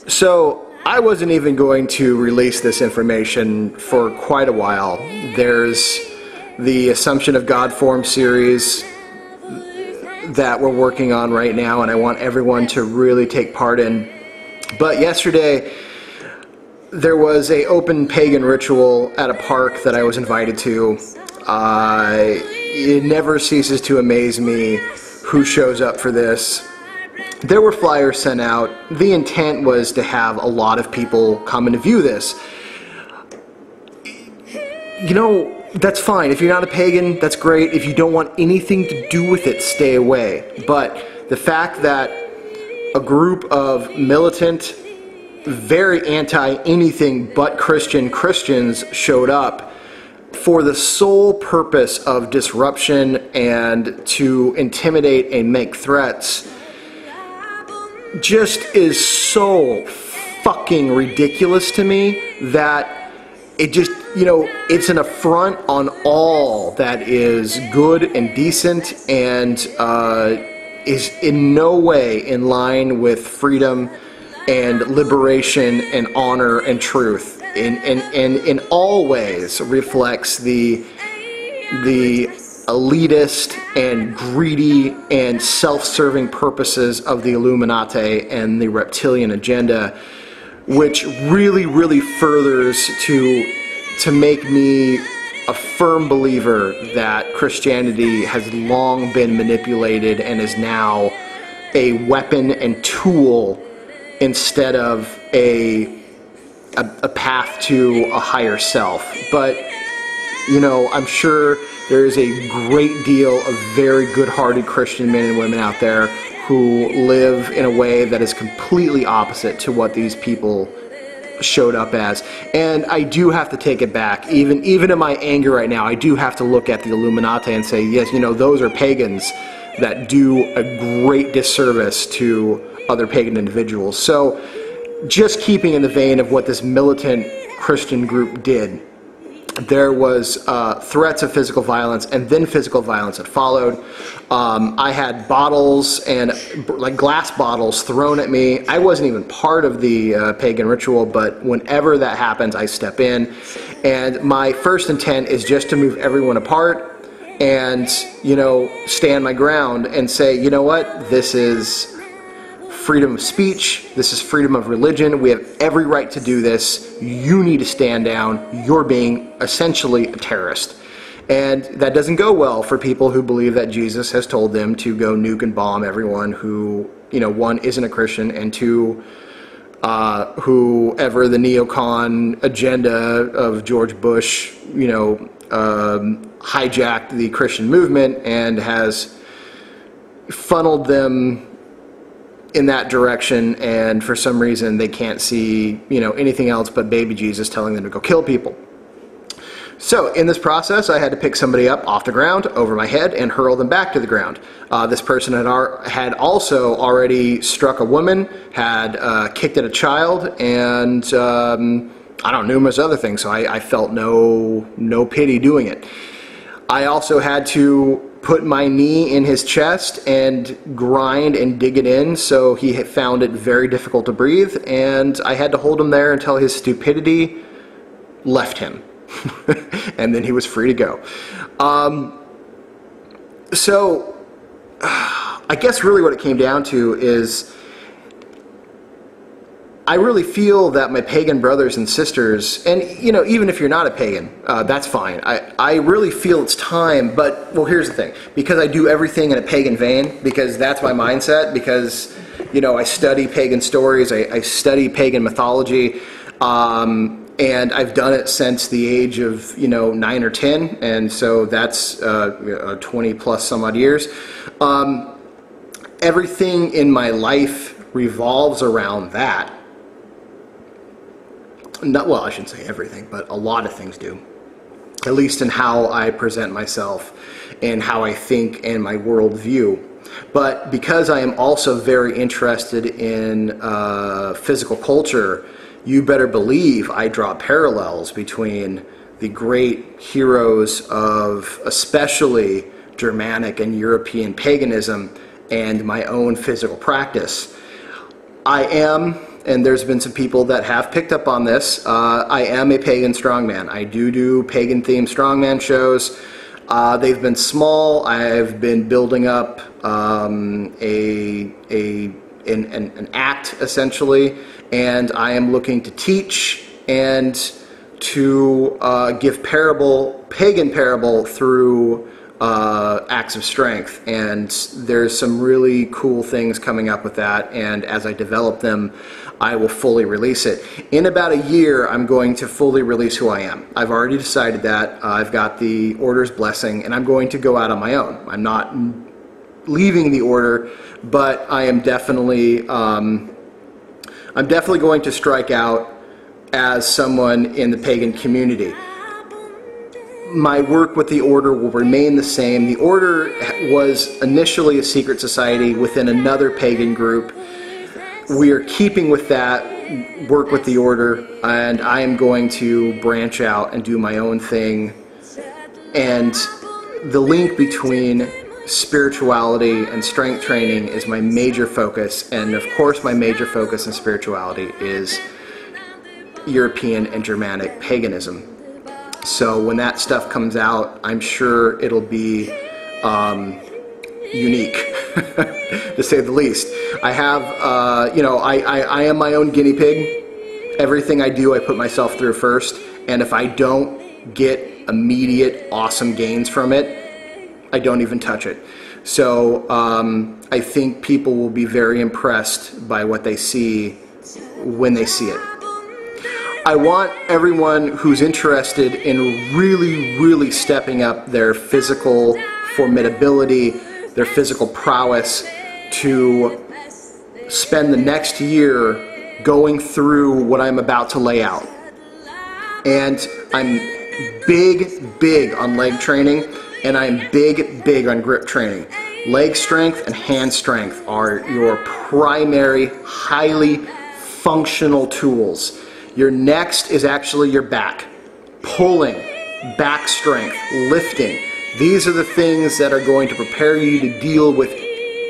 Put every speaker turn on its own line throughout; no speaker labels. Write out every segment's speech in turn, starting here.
So I wasn't even going to release this information for quite a while. There's the Assumption of God Form series that we're working on right now, and I want everyone to really take part in. But yesterday there was an open pagan ritual at a park that I was invited to. It never ceases to amaze me who shows up for this. There were flyers sent out. The intent was to have a lot of people come and view this. You know, that's fine. If you're not a pagan, that's great. If you don't want anything to do with it, stay away. But the fact that a group of militant, very anti-anything but Christians showed up for the sole purpose of disruption and to intimidate and make threats just is so fucking ridiculous to me that it just, you know, it's an affront on all that is good and decent and is in no way in line with freedom and liberation and honor and truth, and in all ways reflects the elitist and greedy and self-serving purposes of the Illuminati and the reptilian agenda, which really furthers to make me a firm believer that Christianity has long been manipulated and is now a weapon and tool instead of a path to a higher self. But, you know, I'm sure there is a great deal of very good-hearted Christian men and women out there who live in a way that is completely opposite to what these people showed up as. And I do have to take it back. Even in my anger right now, I do have to look at the Illuminati and say, yes, you know, those are pagans that do a great disservice to other pagan individuals. So just keeping in the vein of what this militant Christian group did, there was threats of physical violence, and then physical violence that followed. I had bottles and like glass bottles thrown at me. I wasn't even part of the pagan ritual, but whenever that happens, I step in. And my first intent is just to move everyone apart and, you know, stand my ground and say, you know what, this is freedom of speech, this is freedom of religion, we have every right to do this, you need to stand down, you're being essentially a terrorist. And that doesn't go well for people who believe that Jesus has told them to go nuke and bomb everyone who, you know, one, isn't a Christian, and two, whoever the neocon agenda of George Bush, you know, hijacked the Christian movement and has funneled them in that direction, and for some reason they can't see, you know, anything else but baby Jesus telling them to go kill people. So in this process, I had to pick somebody up off the ground over my head and hurl them back to the ground. This person had also already struck a woman, had kicked at a child, and I don't know, numerous other things. So I felt no pity doing it. I also had to put my knee in his chest and grind and dig it in, so he had found it very difficult to breathe, and I had to hold him there until his stupidity left him. And then he was free to go. So I guess really what it came down to is I really feel that my pagan brothers and sisters, and, you know, even if you're not a pagan, that's fine. I really feel it's time, but, well, here's the thing. Because I do everything in a pagan vein, because that's my mindset, because, you know, I study pagan stories, I study pagan mythology, and I've done it since the age of, you know, 9 or 10, and so that's 20 plus some odd years. Everything in my life revolves around that. Not, well, I shouldn't say everything, but a lot of things do. At least in how I present myself and how I think and my worldview. But because I am also very interested in physical culture, you better believe I draw parallels between the great heroes of especially Germanic and European paganism and my own physical practice. I am and there's been some people that have picked up on this, I am a pagan strongman. I do pagan themed strongman shows. They've been small. I've been building up an act essentially, and I am looking to teach and to give pagan parable through acts of strength, and there's some really cool things coming up with that, and as I develop them I will fully release it. In about a year I'm going to fully release who I am. I've already decided that. I've got the order's blessing and I'm going to go out on my own. I'm not leaving the order, but I am definitely going to strike out as someone in the pagan community. My work with the order will remain the same. The order was initially a secret society within another pagan group. We are keeping with that work with the order, and I am going to branch out and do my own thing. And the link between spirituality and strength training is my major focus, and of course my major focus in spirituality is European and Germanic paganism. So when that stuff comes out, I'm sure it'll be unique, to say the least. I have, I am my own guinea pig. Everything I do, I put myself through first, and if I don't get immediate awesome gains from it, I don't even touch it. So I think people will be very impressed by what they see when they see it. I want everyone who's interested in really stepping up their physical formidability, their physical prowess, to spend the next year going through what I'm about to lay out. And I'm big on leg training, and I'm big on grip training. Leg strength and hand strength are your primary, highly functional tools. Your next is actually your back. Pulling, back strength, lifting. These are the things that are going to prepare you to deal with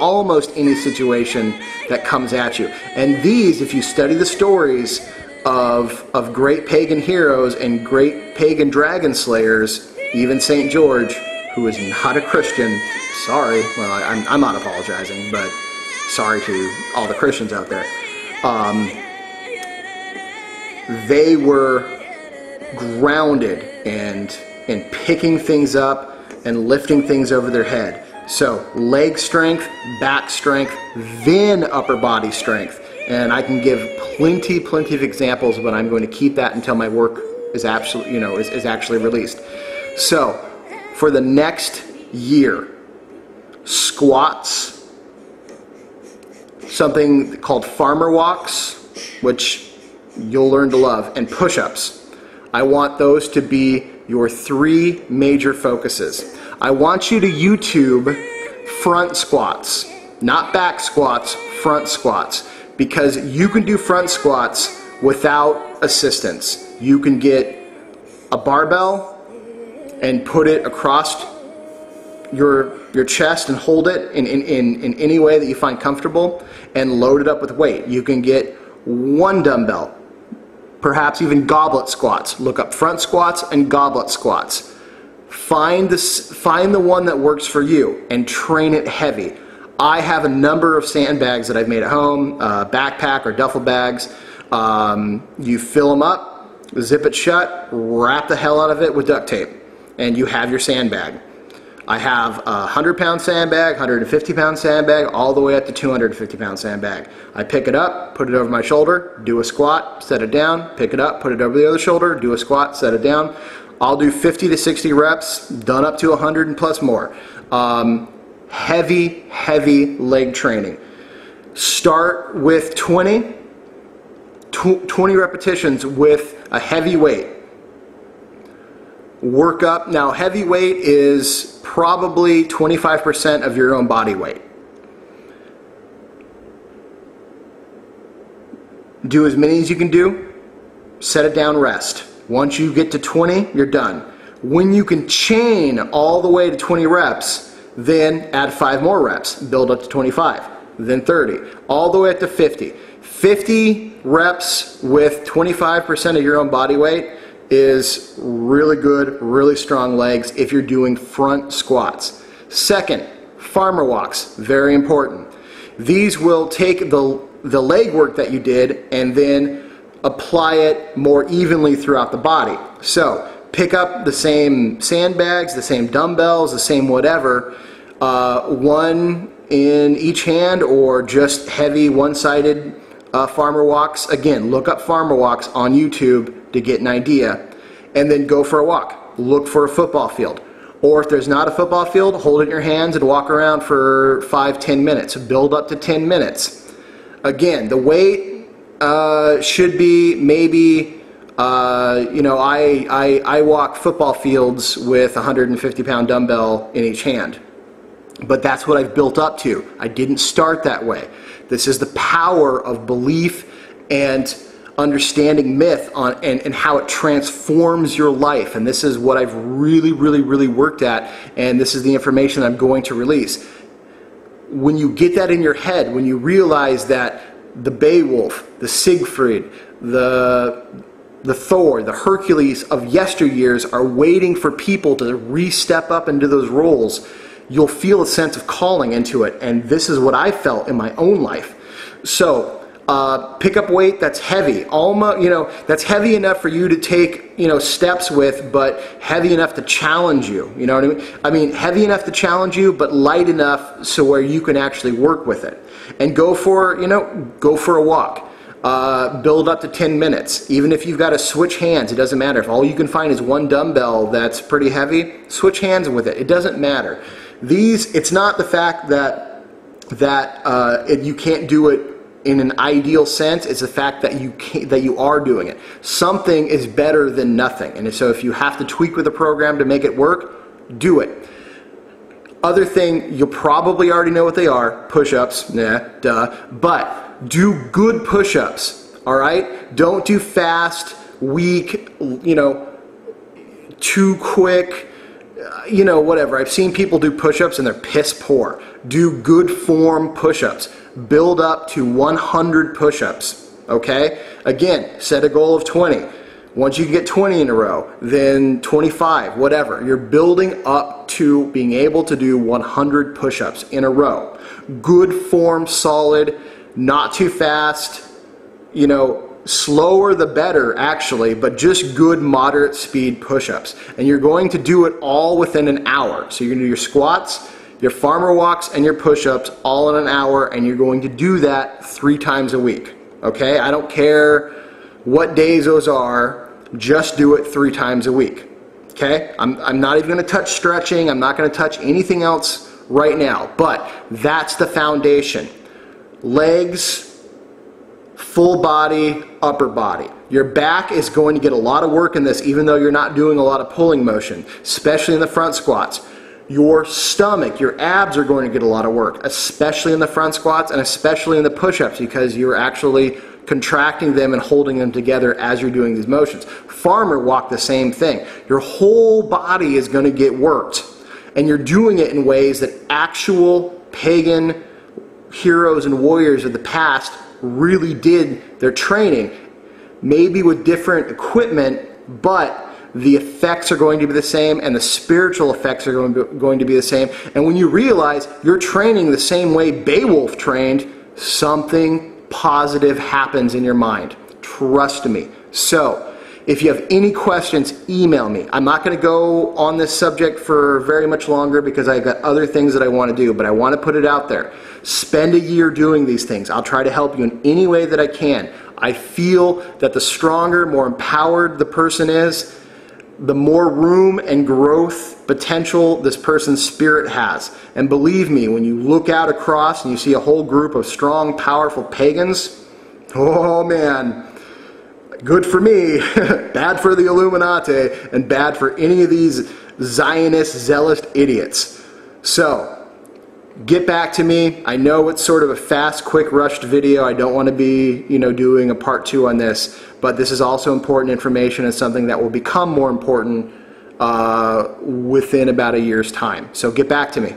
almost any situation that comes at you. And these, if you study the stories of great pagan heroes and great pagan dragon slayers, even St. George, who is not a Christian, sorry, well, I'm not apologizing, but sorry to all the Christians out there. They were grounded in picking things up and lifting things over their head. So leg strength, back strength, then upper body strength. And I can give plenty of examples, but I'm going to keep that until my work is actually released. So for the next year, squats, something called farmer walks, which you'll learn to love, and push-ups. I want those to be your 3 major focuses. I want you to YouTube front squats, not back squats, front squats, because you can do front squats without assistance. You can get a barbell and put it across your chest and hold it in any way that you find comfortable and load it up with weight. You can get 1 dumbbell, perhaps even goblet squats. Look up front squats and goblet squats. Find the one that works for you and train it heavy. I have a number of sandbags that I've made at home, backpack or duffel bags. You fill them up, zip it shut, wrap the hell out of it with duct tape, and you have your sandbag. I have a 100-pound sandbag, 150-pound sandbag, all the way up to 250-pound sandbag. I pick it up, put it over my shoulder, do a squat, set it down, pick it up, put it over the other shoulder, do a squat, set it down. I'll do 50 to 60 reps, done up to 100 and plus more. Heavy leg training. Start with 20 repetitions with a heavy weight. Work up. Now, heavy weight is probably 25% of your own body weight. Do as many as you can do, set it down, rest. Once you get to 20, you're done. When you can chain all the way to 20 reps, then add 5 more reps, build up to 25, then 30, all the way up to 50. 50 reps with 25% of your own body weight is really good, really strong legs if you're doing front squats. Second, farmer walks, very important. These will take the leg work that you did and then apply it more evenly throughout the body. So pick up the same sandbags, the same dumbbells, the same whatever, one in each hand, or just heavy one-sided farmer walks. Again, look up farmer walks on YouTube to get an idea, and then go for a walk. Look for a football field. Or if there's not a football field, hold it in your hands and walk around for 5-10 minutes. Build up to 10 minutes. Again, the weight should be maybe, you know, I walk football fields with a 150-pound dumbbell in each hand. But that's what I've built up to. I didn't start that way. This is the power of belief and understanding myth and how it transforms your life. And this is what I've really worked at, and this is the information I'm going to release. When you get that in your head, when you realize that the Beowulf, the Siegfried, the Thor, the Hercules of yesteryears are waiting for people to re-step up into those roles, you'll feel a sense of calling into it. And this is what I felt in my own life. So pick up weight that's heavy, almost, you know, that's heavy enough for you to take, you know, steps with, but heavy enough to challenge you. You know what I mean? I mean, heavy enough to challenge you, but light enough so where you can actually work with it. And go for, you know, go for a walk. Build up to 10 minutes. Even if you've got to switch hands, it doesn't matter. If all you can find is one dumbbell that's pretty heavy, switch hands with it. It doesn't matter. It's not the fact that you can't do it in an ideal sense. It's the fact that you are doing it. Something is better than nothing. And so if you have to tweak with a program to make it work, do it. Other thing, you'll probably already know what they are. Push-ups, nah, duh. But do good push-ups, all right? Don't do fast, weak, you know, too quick, you know, whatever. I've seen people do push-ups and they're piss poor. Do good form push-ups. Build up to 100 push-ups, okay? Again, set a goal of 20. Once you get 20 in a row, then 25, whatever. You're building up to being able to do 100 push-ups in a row. Good form, solid, not too fast, you know, slower the better actually, but just good moderate speed push-ups. And you're going to do it all within an hour. So you're going to do your squats, your farmer walks, and your push-ups all in an hour, and you're going to do that 3 times a week. Okay? I don't care what days those are, just do it 3 times a week. Okay? I'm not even going to touch stretching, I'm not going to touch anything else right now, but that's the foundation. Legs, full body, upper body. Your back is going to get a lot of work in this, even though you're not doing a lot of pulling motion, especially in the front squats. Your stomach, your abs are going to get a lot of work, especially in the front squats and especially in the push-ups, because you're actually contracting them and holding them together as you're doing these motions. Farmer walk, the same thing. Your whole body is going to get worked, and you're doing it in ways that actual pagan heroes and warriors of the past really did their training, maybe with different equipment, but the effects are going to be the same, and the spiritual effects are going to be the same. And when you realize you're training the same way Beowulf trained, something positive happens in your mind. Trust me. So, if you have any questions, email me. I'm not going to go on this subject for very much longer because I've got other things that I want to do, but I want to put it out there. Spend a year doing these things. I'll try to help you in any way that I can. I feel that the stronger, more empowered the person is, the more room and growth potential this person's spirit has. And believe me, when you look out across and you see a whole group of strong, powerful pagans, oh man, good for me, bad for the Illuminati, and bad for any of these Zionist, zealous idiots. So, get back to me. I know it's sort of a fast, quick, rushed video. I don't want to be, you know, doing a part 2 on this, but this is also important information and something that will become more important within about a year's time. So get back to me.